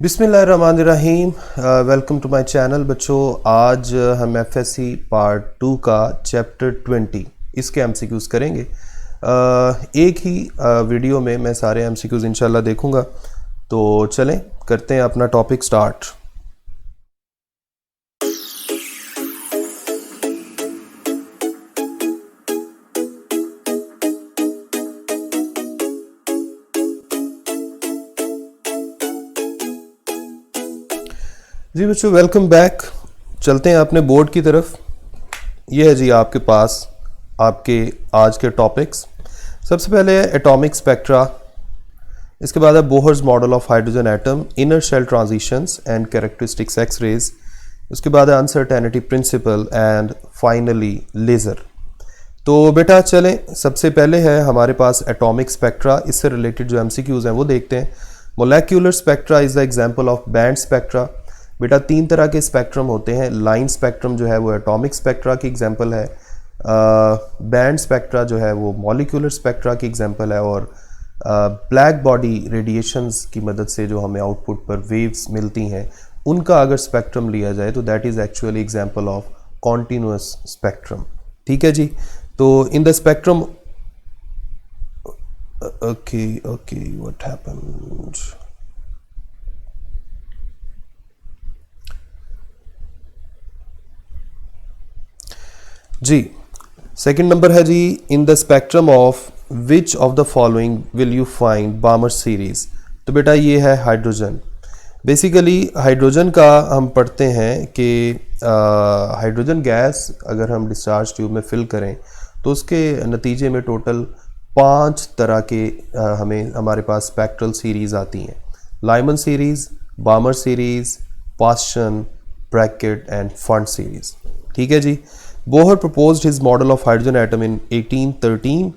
बिस्मिल्लाहिर्रहमानिर्रहीम। Welcome to my channel. बच्चों, आज हम एफएससी पार्ट 2 का चैप्टर 20 इसके एमसीक्यूज़ करेंगे। एक ही वीडियो में मैं सारे एमसीक्यूज़ इंशाल्लाह देखूंगा। तो चलें करते हैं अपना टॉपिक स्टार्ट। जी बच्चों, वेलकम बैक। चलते हैं अपने बोर्ड की तरफ। ये है जी आपके पास आपके आज के टॉपिक्स। सबसे पहले है एटॉमिक स्पेक्ट्रा, इसके बाद है Bohr's model of hydrogen atom, inner shell transitions and characteristics X rays, उसके बाद है uncertainty principle and finally laser. तो बेटा चलें, सबसे पहले है हमारे पास एटॉमिक स्पेक्ट्रा। इससे रिलेटेड जो एमसीक्यूज़ हैं वो देखते हैं। Molecular spectra is the example of band spectra. बेटा तीन तरह के स्पेक्ट्रम होते हैं। लाइन स्पेक्ट्रम जो है वो एटॉमिक स्पेक्ट्रा की एग्जांपल है, बैंड स्पेक्ट्रा जो है वो मॉलिक्यूलर स्पेक्ट्रा की एग्जांपल है, और ब्लैक बॉडी रेडिएशंस की मदद से जो हमें आउटपुट पर वेव्स मिलती हैं उनका अगर स्पेक्ट्रम लिया जाए तो that is actually example of continuous spectrum. ठीक है जी। तो in the spectrum okay what happened. जी सेकंड नंबर है जी, in the spectrum of which of the following will you find Balmer series. तो बेटा ये है हाइड्रोजन। बेसिकली हाइड्रोजन का हम पढ़ते हैं कि हाइड्रोजन गैस अगर हम डिस्चार्ज ट्यूब में फिल करें तो उसके नतीजे में टोटल 5 तरह के हमारे पास स्पेक्ट्रल सीरीज आती हैं। Lyman series, Balmer series, Paschen, Brackett and Pfund series. ठीक है जी। Bohr proposed his model of hydrogen atom in 1813।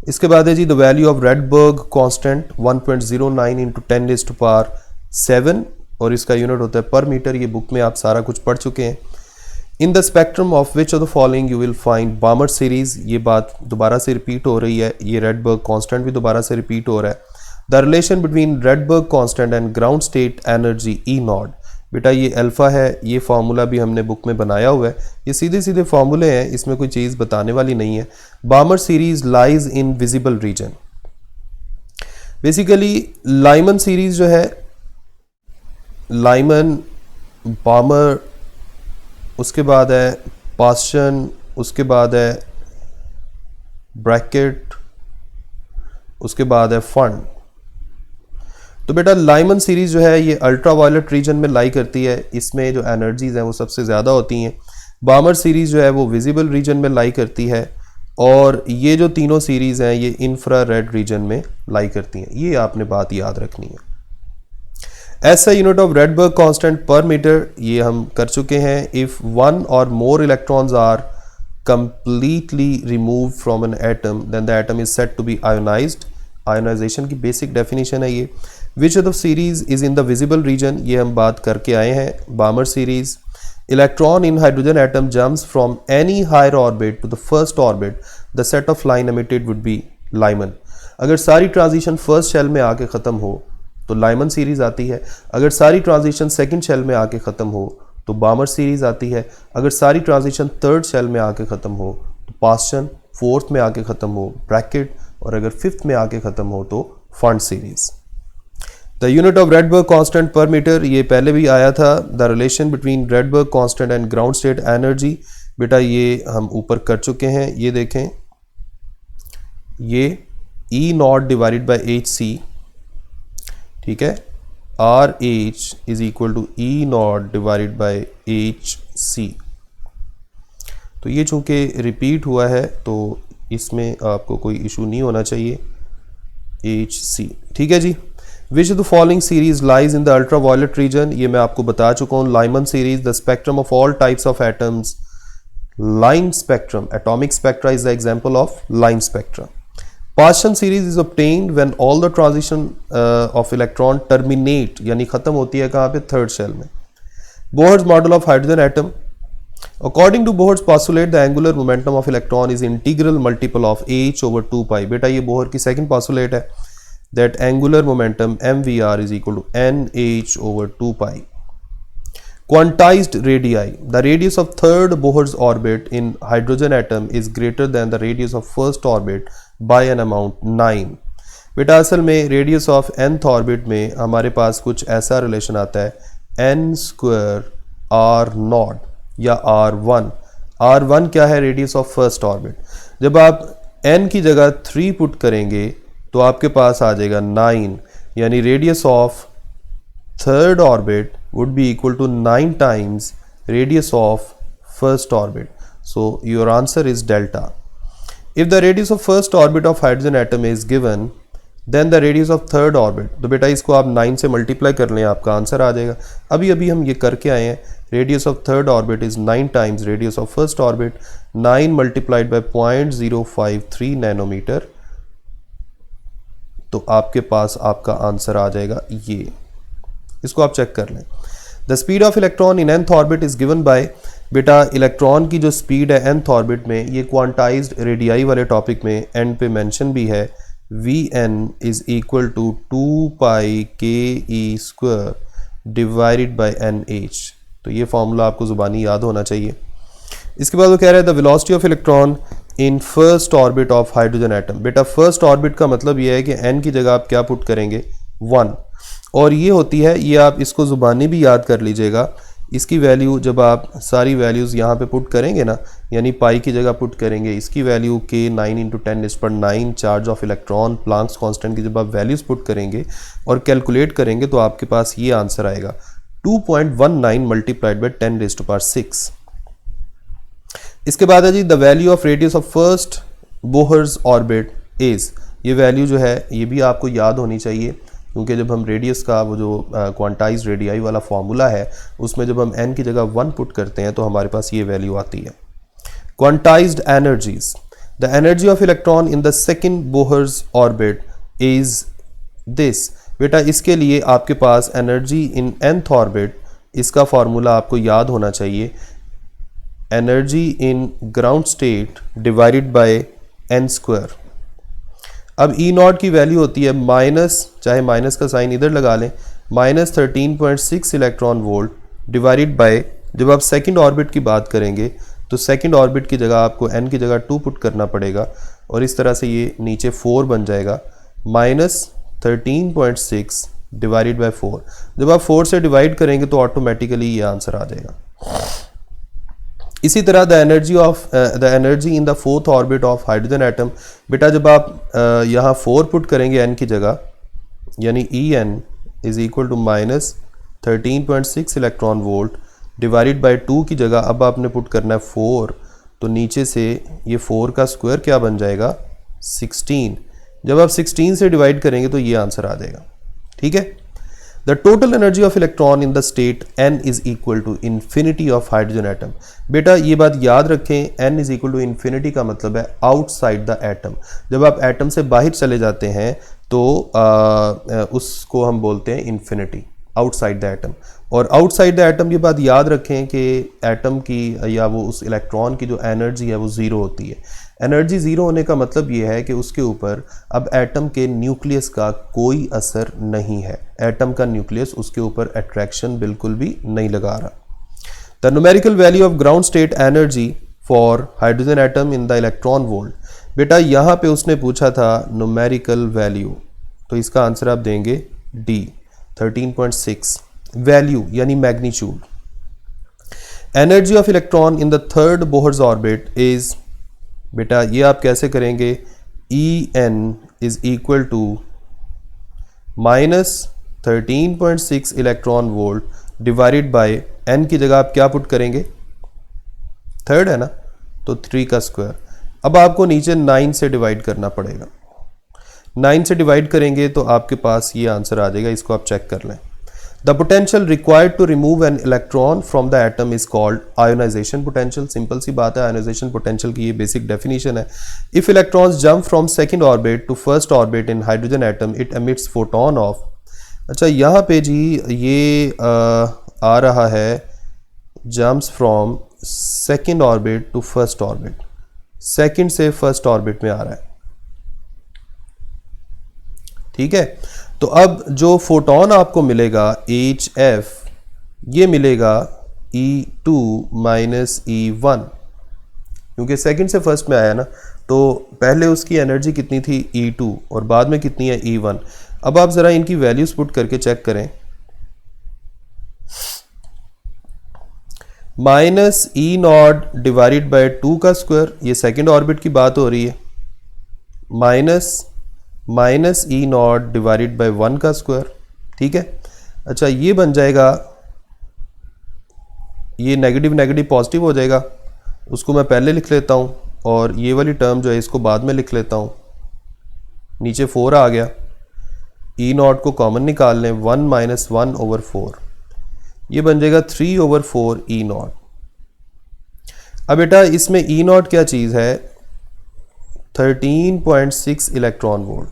इसके बाद है जी the value of Rydberg constant 1.09 into 10⁻⁷, और इसका यूनिट होता है पर मीटर। ये बुक में आप सारा कुछ पढ़ चुके हैं। इन the spectrum of which of the following you will find Balmer series. ये बात दोबारा से रिपीट हो रही है, ये रेडबर्ग कांस्टेंट भी दोबारा से रिपीट हो रहा है। The relation between Rydberg constant and ground state energy E not. बेटा ये अल्फ़ा है, ये फार्मूला भी हमने बुक में बनाया हुआ है। ये सीधे सीधे फार्मूले हैं, इसमें कोई चीज़ बताने वाली नहीं है। बामर series lies in visible region. Basically Lyman series जो है, लाइमन, बामर, उसके बाद है पास्चन, उसके बाद है ब्रैकेट, उसके बाद है फंड। तो बेटा लाइमन सीरीज जो है ये अल्ट्रा वायलेट रीजन में लाई करती है, इसमें जो एनर्जीज हैं वो सबसे ज़्यादा होती हैं। बामर सीरीज जो है वो विजिबल रीजन में लाई करती है, और ये जो तीनों सीरीज हैं ये इंफ्रा रेड रीजन में लाई करती हैं। ये आपने बात याद रखनी है। ऐसा unit of Rydberg constant per metre ये हम कर चुके हैं। इफ़ वन और more electrons are completely remove from an atom then the atom is said to be ionized. Ionization की बेसिक डेफिनेशन है ये। Which of the series is in the visible region, ये हम बात करके आए हैं। Balmer series. Electron in hydrogen atom jumps from any higher orbit to the first orbit, the set of line emitted would be Lyman. अगर सारी transition first shell में आके ख़त्म हो तो लाइमन सीरीज आती है। अगर सारी ट्रांजिशन सेकंड शेल में आके ख़त्म हो तो बामर सीरीज आती है। अगर सारी ट्रांजिशन थर्ड शेल में आके ख़त्म हो तो पास्चन, फोर्थ में आके ख़त्म हो ब्रैकेट, और अगर फिफ्थ में आके ख़त्म हो तो fund series. The unit of Rydberg constant per metre ये पहले भी आया था। The relation between Rydberg constant and ground state energy, बेटा ये हम ऊपर कर चुके हैं। ये देखें, ये E naught divided by H C. ठीक है, R H is equal to E naught divided by H C. तो ये चूंकि रिपीट हुआ है तो इसमें आपको कोई इशू नहीं होना चाहिए। H C. ठीक है जी। Which of the following series lies in the ultra violet region, ये मैं आपको बता चुका हूँ। Lyman series. The spectrum of all types of atoms, line spectrum, atomic spectra is the example of line spectra. Paschen series is obtained when all the transition of electron terminate, यानी खत्म होती है कहाँ पे, थर्ड शेल में। Bohr's model of hydrogen atom. According to Bohr's postulate, the angular momentum of electron is integral multiple of h over 2 pi। बेटा ये Bohr की सेकंड postulate है। that angular momentum mvr is equal to nh over 2 pi. Quantized radii. The radius of third Bohr's orbit in hydrogen atom is greater than the radius of first orbit by an amount 9. बेटा असल में radius of nth orbit में हमारे पास कुछ ऐसा relation आता है n square r not या r1. r1 क्या है? Radius of first orbit. जब आप n की जगह 3 पुट करेंगे तो आपके पास आ जाएगा 9, यानी radius of third orbit would be equal to 9 times radius of first orbit. So your answer is delta. If the radius of first orbit of hydrogen atom is given, then the radius of third orbit, तो बेटा इसको आप 9 से multiply कर लें, आपका answer आ जाएगा. अभी अभी हम ये करके आए हैं. Radius of third orbit is 9 times radius of first orbit. 9 multiplied by 0.053 nanometre. तो आपके पास आपका आंसर आ जाएगा ये. इसको आप चेक कर लें. The speed of electron in nth orbit is given by, बेटा इलेक्ट्रॉन की जो स्पीड है nth ऑर्बिट में, ये क्वांटाइज्ड रेडियाई वाले टॉपिक में एंड पे मेंशन भी है. Vn is equal to 2 pi ke square divided by nh. तो ये फॉर्मूला आपको जुबानी याद होना चाहिए. इसके बाद वो कह रहा है the velocity of electron in first orbit of hydrogen atom. बेटा फर्स्ट ऑर्बिट का मतलब ये है कि n की जगह आप क्या पुट करेंगे? 1. और ये होती है, ये आप इसको ज़ुबानी भी याद कर लीजिएगा. इसकी वैल्यू जब आप सारी वैल्यूज़ यहाँ पे पुट करेंगे ना, यानी पाई की जगह पुट करेंगे, इसकी वैल्यू के 9 × 10⁻⁹ charge of electron Planck's constant की जब आप वैल्यूज़ पुट करेंगे और कैलकुलेट करेंगे तो आपके पास ये आंसर आएगा 2.19 मल्टीप्लाइड बाई 10⁶. इसके बाद है जी the value of radius of first Bohr's orbit is. ये वैल्यू जो है ये भी आपको याद होनी चाहिए, क्योंकि जब हम रेडियस का वो जो क्वांटाइज रेडियाई वाला फार्मूला है उसमें जब हम n की जगह 1 पुट करते हैं तो हमारे पास ये वैल्यू आती है. Quantized energies. The energy of electron in the second Bohr's orbit is this. बेटा इसके लिए आपके पास एनर्जी इन nth ऑर्बिट, इसका फार्मूला आपको याद होना चाहिए. Energy in ground state divided by n square. अब ई नॉट की वैल्यू होती है माइनस, चाहे माइनस का साइन इधर लगा लें, -13.6 इलेक्ट्रॉन वोल्ट डिवाइडेड बाय, जब आप सेकंड ऑर्बिट की बात करेंगे तो सेकंड ऑर्बिट की जगह आपको n की जगह 2 पुट करना पड़ेगा और इस तरह से ये नीचे 4 बन जाएगा. -13.6 डिवाइडेड बाय 4. जब आप 4 से डिवाइड करेंगे तो ऑटोमेटिकली ये आंसर आ जाएगा. इसी तरह the energy in the fourth orbit of hydrogen atom. बेटा जब आप यहाँ 4 पुट करेंगे n की जगह, यानी En is equal to -13.6 electron volt divided by 2 की जगह अब आपने पुट करना है 4, तो नीचे से ये 4 का स्क्वायर क्या बन जाएगा? 16. जब आप 16 से डिवाइड करेंगे तो ये आंसर आ जाएगा. ठीक है. The total energy of electron in the state n is equal to infinity of hydrogen atom. बेटा ये बात याद रखें, n is equal to infinity का मतलब है आउटसाइड द एटम. जब आप एटम से बाहर चले जाते हैं तो उसको हम बोलते हैं इन्फिनिटी, आउटसाइड द एटम. और आउटसाइड द एटम ये बात याद रखें कि एटम की या वो उस इलेक्ट्रॉन की जो एनर्जी है वो ज़ीरो होती है. एनर्जी ज़ीरो होने का मतलब ये है कि उसके ऊपर अब एटम के न्यूक्लियस का कोई असर नहीं है. एटम का न्यूक्लियस उसके ऊपर अट्रैक्शन बिल्कुल भी नहीं लगा रहा. The numerical value of ground state energy for hydrogen atom in the electron volt. बेटा यहाँ पे उसने पूछा था न्यूमेरिकल वैल्यू, तो इसका आंसर आप देंगे डी 13.6. वैल्यू यानी magnitude. Energy of electron in the third Bohr's orbit is, बेटा ये आप कैसे करेंगे? En is equal to -13.6 electron volt divided by n की जगह आप क्या पुट करेंगे? थर्ड है ना, तो 3 का स्क्वायर. अब आपको नीचे 9 से डिवाइड करना पड़ेगा. 9 से डिवाइड करेंगे तो आपके पास ये आंसर आ जाएगा. इसको आप चेक कर लें. The potential required to remove an electron from the atom is called ionization potential. Simple सी बात है, आयोनाइजेशन पोटेंशियल की ये बेसिक डेफिनेशन है. If electrons jump from second orbit to first orbit in hydrogen atom it emits photon of. अच्छा यहाँ पे जी ये आ रहा है jumps from second orbit to first orbit. Second से फर्स्ट ऑर्बिट में आ रहा है. ठीक है। तो अब जो फोटोन आपको मिलेगा HF, ये मिलेगा E2 माइनस E1, क्योंकि सेकंड से फर्स्ट में आया ना, तो पहले उसकी एनर्जी कितनी थी E2 और बाद में कितनी है E1। अब आप ज़रा इनकी वैल्यूज पुट करके चेक करें। माइनस E0 डिवाइडेड बाई 2 का स्क्वायर, ये सेकंड ऑर्बिट की बात हो रही है, माइनस E0 डिवाइडेड बाई 1 का स्क्वायर, ठीक है। अच्छा, ये बन जाएगा, ये नेगेटिव नेगेटिव पॉजिटिव हो जाएगा, उसको मैं पहले लिख लेता हूँ और ये वाली टर्म जो है इसको बाद में लिख लेता हूँ। नीचे 4 आ गया, E0 को कॉमन निकाल लें, 1 माइनस 1 ओवर 4, ये बन जाएगा 3 ओवर 4 E0। अब बेटा इसमें E0 क्या चीज़ है, 13.6 इलेक्ट्रॉन वोल्ट,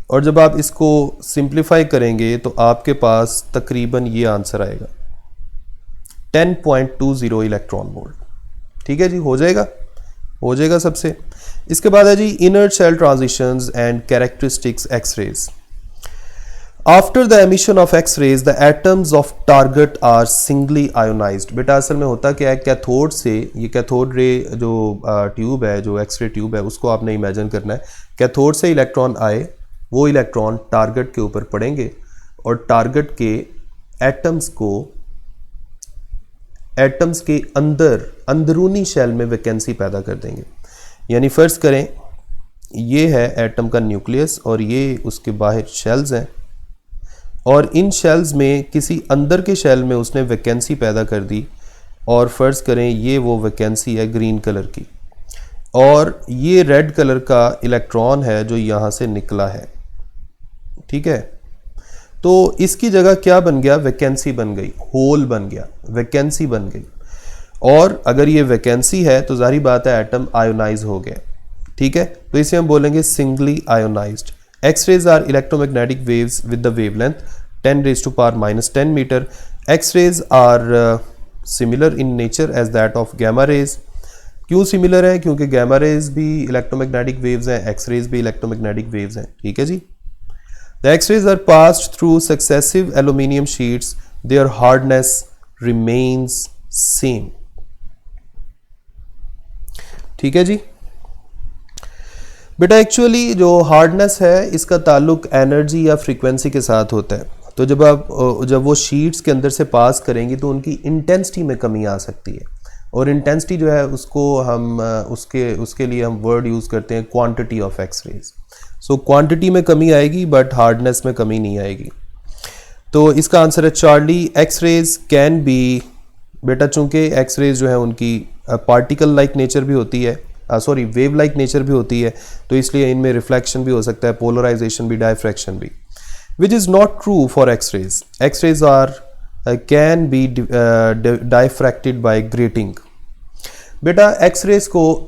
और जब आप इसको सिंप्लीफाई करेंगे तो आपके पास तकरीबन ये आंसर आएगा 10.20 इलेक्ट्रॉन वोल्ट, ठीक है जी, हो जाएगा सबसे। इसके बाद है जी inner shell transitions and characteristics X-rays. After the emission of X-rays the atoms of target are singly ionized. बेटा असल में होता क्या है, कैथोड से, ये कैथोड रे जो ट्यूब है, जो एक्सरे ट्यूब है, उसको आपने इमेजिन करना है। कैथोड से इलेक्ट्रॉन आए, वो इलेक्ट्रॉन टारगेट के ऊपर पड़ेंगे और टारगेट के एटम्स के अंदरूनी शेल में वैकेंसी पैदा कर देंगे। यानी फर्ज करें ये है एटम का न्यूक्लियस और ये उसके बाहर शेल्स हैं, और इन शेल्स में किसी अंदर के शेल में उसने वैकेंसी पैदा कर दी, और फर्ज करें ये वो वैकेंसी है ग्रीन कलर की, और ये रेड कलर का इलेक्ट्रॉन है जो यहाँ से निकला है, ठीक है। तो इसकी जगह क्या बन गया, वैकेंसी बन गई, होल बन गया, वैकेंसी बन गई। और अगर ये वैकेंसी है तो जाहिर बात है एटम आयोनाइज हो गया, ठीक है। तो इसे हम बोलेंगे singly ionized. X rays are electromagnetic waves with the wavelength 10⁻⁻10 metre. X rays are similar in nature as that of gamma rays. क्यों सिमिलर है, क्योंकि गैमा रेज भी इलेक्ट्रोमैग्नेटिक वेव्स हैं, एक्स-रेज भी इलेक्ट्रोमैग्नेटिक वेव्स हैं, ठीक है जी। The X-rays are passed through successive aluminium sheets. Their hardness remains same. ठीक है जी। बेटा एक्चुअली जो हार्डनेस है इसका ताल्लुक एनर्जी या फ्रीक्वेंसी के साथ होता है। तो जब वो शीट्स के अंदर से पास करेंगी तो उनकी इंटेंसिटी में कमी आ सकती है, और इंटेंसिटी जो है उसको हम उसके लिए हम वर्ड यूज़ करते हैं quantity of X-rays. So quantity में कमी आएगी बट हार्डनेस में कमी नहीं आएगी। तो इसका आंसर है चार्ली। एक्स-रेज कैन बी, बेटा चूंकि एक्स-रेज जो है उनकी पार्टिकल लाइक नेचर भी होती है, वेव लाइक नेचर भी होती है, तो इसलिए इनमें रिफ्लेक्शन भी हो सकता है, पोलराइजेशन भी, डायफ्रैक्शन भी, which is not true for X-rays. X-rays are can be diffracted by grating. बेटा एक्स-रेज को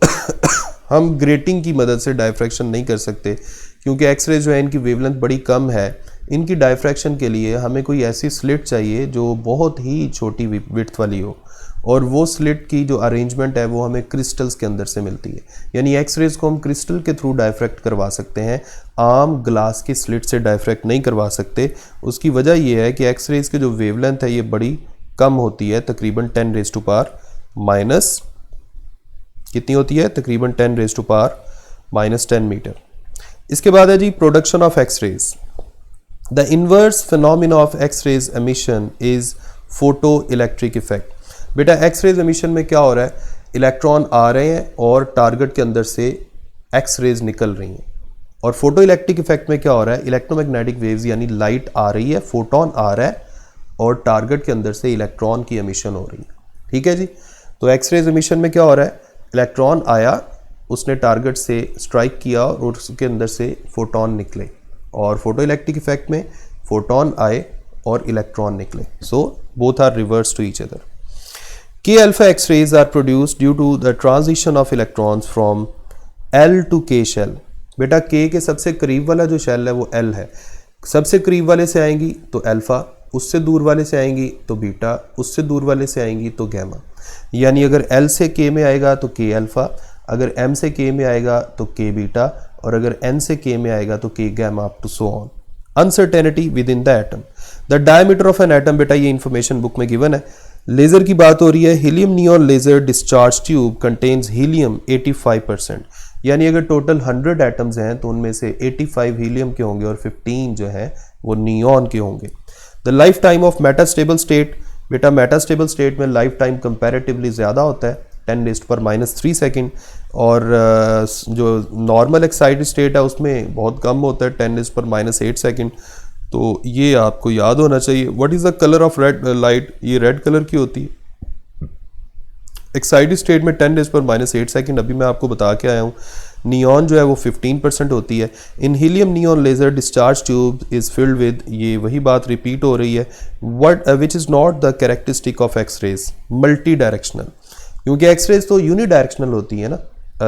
हम ग्रेटिंग की मदद से डायफ्रैक्शन नहीं कर सकते, क्योंकि एक्स-रे जो है इनकी वेवलेंथ बड़ी कम है। इनकी डायफ्रैक्शन के लिए हमें कोई ऐसी स्लिट चाहिए जो बहुत ही छोटी विड्थ वाली हो, और वो स्लिट की जो अरेंजमेंट है वो हमें क्रिस्टल्स के अंदर से मिलती है। यानी एक्स-रेज को हम क्रिस्टल के थ्रू डायफ्रैक्ट करवा सकते हैं, आम ग्लास की स्लिट से डायफ्रैक्ट नहीं करवा सकते। उसकी वजह ये है कि एक्स-रेज की जो वेवलेंथ है ये बड़ी कम होती है, तकरीबन 10⁻⁻, कितनी होती है, तकरीबन 10⁻⁻10 मीटर। इसके बाद है जी production of X-rays. The inverse phenomena of X-rays emission is photo electric effect. बेटा एक्स-रेज एमिशन में क्या हो रहा है, इलेक्ट्रॉन आ रहे हैं और टारगेट के अंदर से एक्स-रेज निकल रही हैं, और फोटो इलेक्ट्रिक इफेक्ट में क्या हो रहा है, इलेक्ट्रोमैग्नेटिक वेव्स यानी लाइट आ रही है, फोटोन आ रहा है और टारगेट के अंदर से इलेक्ट्रॉन की एमिशन हो रही है, ठीक है जी। तो एक्स-रेज एमिशन में क्या हो रहा है, इलेक्ट्रॉन आया, उसने टारगेट से स्ट्राइक किया और उसके अंदर से फोटोन निकले, और फोटो इलेक्ट्रिक इफेक्ट में फोटोन आए और इलेक्ट्रॉन निकले। So both are reverse to each other. K alpha X-rays are produced due to the transition of electrons from L to K shell. बेटा K के सबसे करीब वाला जो शेल है वो L है, सबसे करीब वाले से आएंगी तो अल्फा, उससे दूर वाले से आएंगी तो बीटा, उससे दूर वाले से आएंगी तो गैमा। यानी अगर L से K में आएगा तो K अल्फा, अगर M से K में आएगा तो K बीटा, और अगर n से k में आएगा तो k gamma up to so on. Uncertainty within the atom, the diameter of an atom, बेटा ये इंफॉर्मेशन बुक में गिवन है। लेजर की बात हो रही है, helium neon laser discharge tube contains helium 85%, यानी अगर टोटल 100 एटम्स हैं तो उनमें से 85 हीलियम के होंगे और 15 जो है वो नियॉन के होंगे। The life time of metastable state, बेटा मेटास्टेबल स्टेट में लाइफ टाइम कंपैरेटिवली ज़्यादा होता है 10⁻³ सेकेंड, और जो नॉर्मल एक्साइटेड स्टेट है उसमें बहुत कम होता है 10⁻8 सेकेंड। तो ये आपको याद होना चाहिए। What is the colour of red light, ये रेड कलर की होती है एक्साइटेड स्टेट में 10⁻8 सेकेंड, अभी मैं आपको बता के आया हूँ। नियॉन जो है वो 15% होती है। In helium neon laser discharge tube is filled with, ये वही बात रिपीट हो रही है, what which is not the characteristic of X-rays, multi directional, क्योंकि एक्सरेज तो यूनिडायरेक्शनल होती है ना,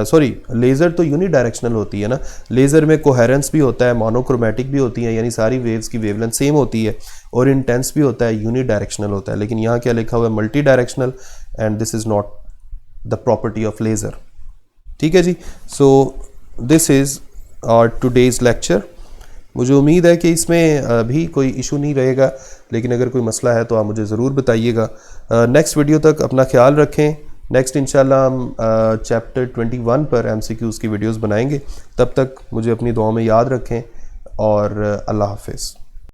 सॉरी लेज़र तो यूनिडायरेक्शनल होती है ना। लेज़र में कोहेरेंस भी होता है, मोनोक्रोमेटिक भी होती है, यानी सारी वेव्स की वेवलेंथ सेम होती है, और इंटेंस भी होता है, यूनिडायरेक्शनल होता है। लेकिन यहाँ क्या लिखा हुआ है, multi directional, and this is not the property of laser. ठीक है जी, so this is our today's lecture. मुझे उम्मीद है कि इसमें भी कोई इशू नहीं रहेगा, लेकिन अगर कोई मसला है तो आप मुझे ज़रूर बताइएगा। नेक्स्ट वीडियो तक अपना ख्याल रखें। नेक्स्ट इंशाल्लाह हम चैप्टर 21 पर MCQs की वीडियोस बनाएंगे। तब तक मुझे अपनी दुआ में याद रखें, और अल्लाह हाफिज़।